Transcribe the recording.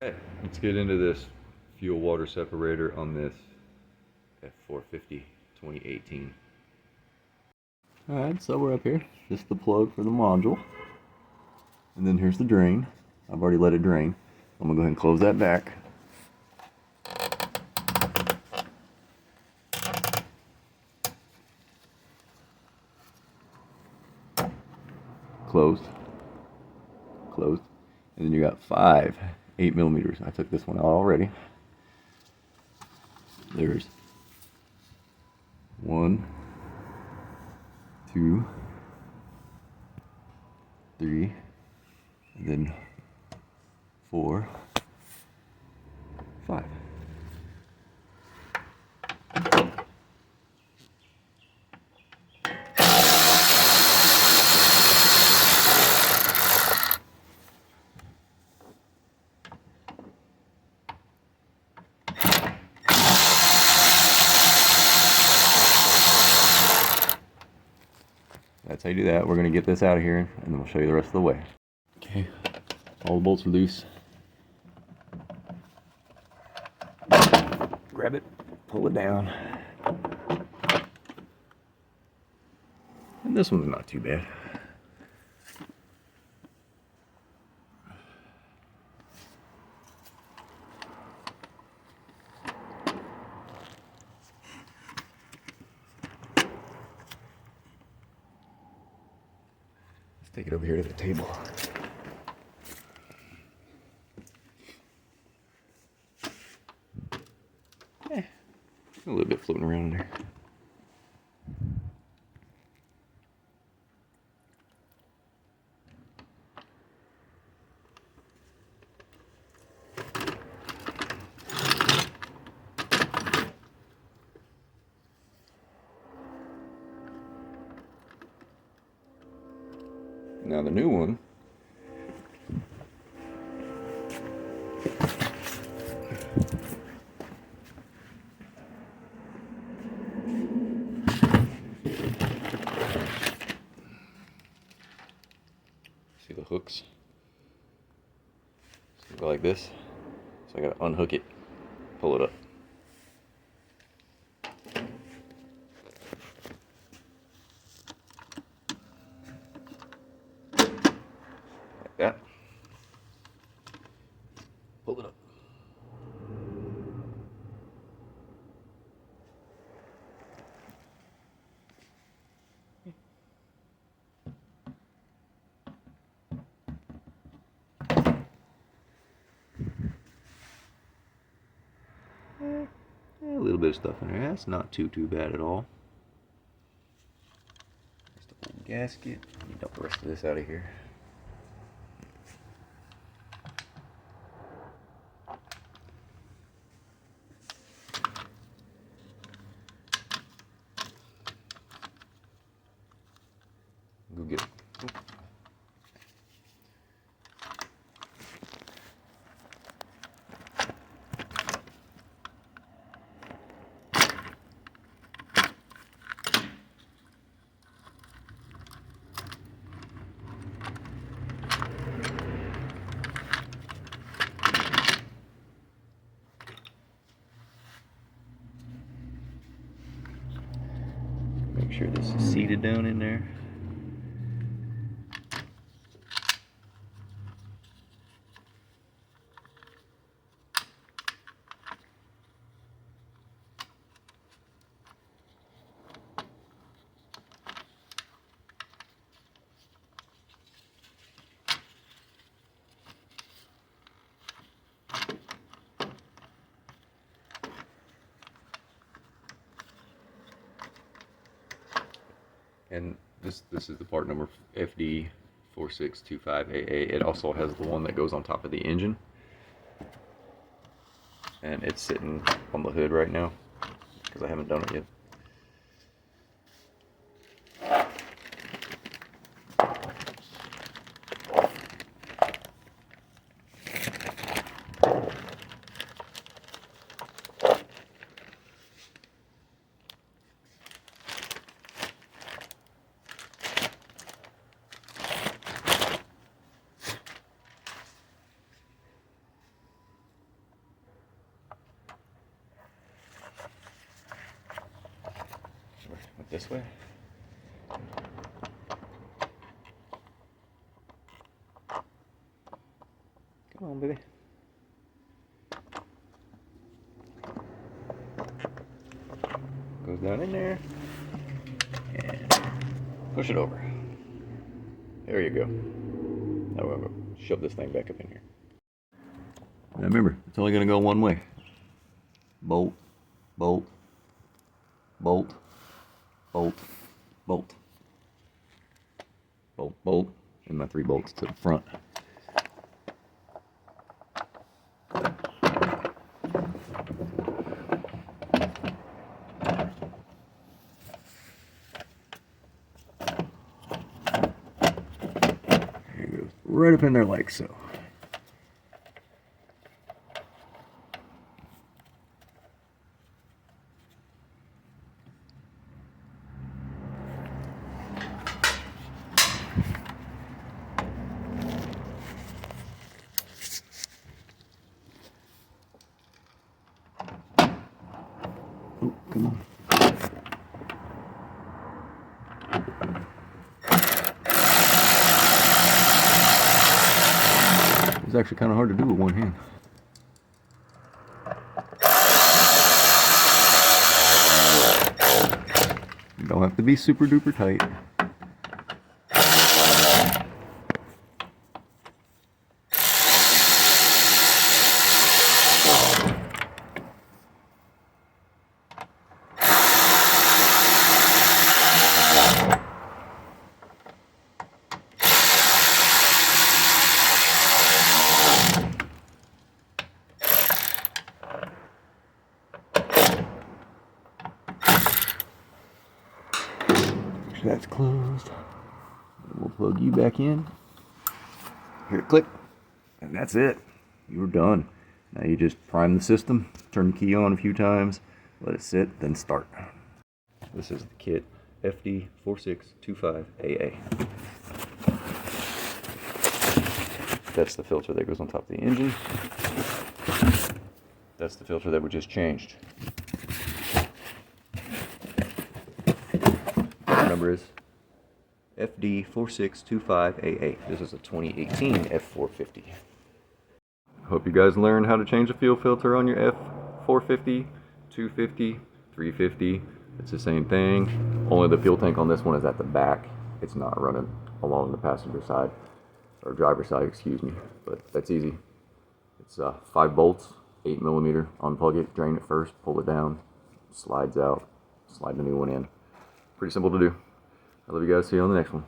Okay, let's get into this fuel water separator on this F450 2018. Alright, so we're up here. This is the plug for the module. And then here's the drain. I've already let it drain. I'm going to go ahead and close that back. Closed. Closed. And then you got 5 8mm. I took this one out already. There's 1, 2, 3, and then 4, 5. That's how you do that. We're going to get this out of here, and then we'll show you the rest of the way. Okay, all the bolts are loose. Grab it, pull it down. And this one's not too bad. Let's take it over here to the table. A little bit floating around in there. Now the new one, see the hooks? So go like this. So I gotta unhook it, pull it up. Like that. Pull it up. A little bit of stuff in there. That's not too bad at all. Just a old gasket. Let me dump the rest of this out of here. Go get it. Make sure this is seated down in there. And this is the part number FD4625AA. It also has the one that goes on top of the engine, and it's sitting on the hood right now because I haven't done it yet. this way. Come on, baby. Goes down in there and push it over. There you go. Now we're going to shove this thing back up in here. Now remember, it's only going to go one way. Bolt, bolt, bolt, bolt, bolt, bolt, bolt, and my 3 bolts to the front. Right up in there like so. Oh, come on. It's actually kind of hard to do with one hand. You don't have to be super duper tight. That's closed. We'll plug you back in. Here, click. And that's it. You're done. Now you just prime the system, turn the key on a few times, let it sit, then start. This is the kit FD4625AA. That's the filter that goes on top of the engine. That's the filter that we just changed. Number is FD4625AA. This is a 2018 F450. Hope you guys learned how to change the fuel filter on your F450, 250, 350. It's the same thing. Only the fuel tank on this one is at the back. It's not running along the passenger side, or driver's side, excuse me. But that's easy. It's 5 bolts, 8mm. Unplug it, drain it first, pull it down, slides out, slide the new one in. Pretty simple to do. I love you guys. See you on the next one.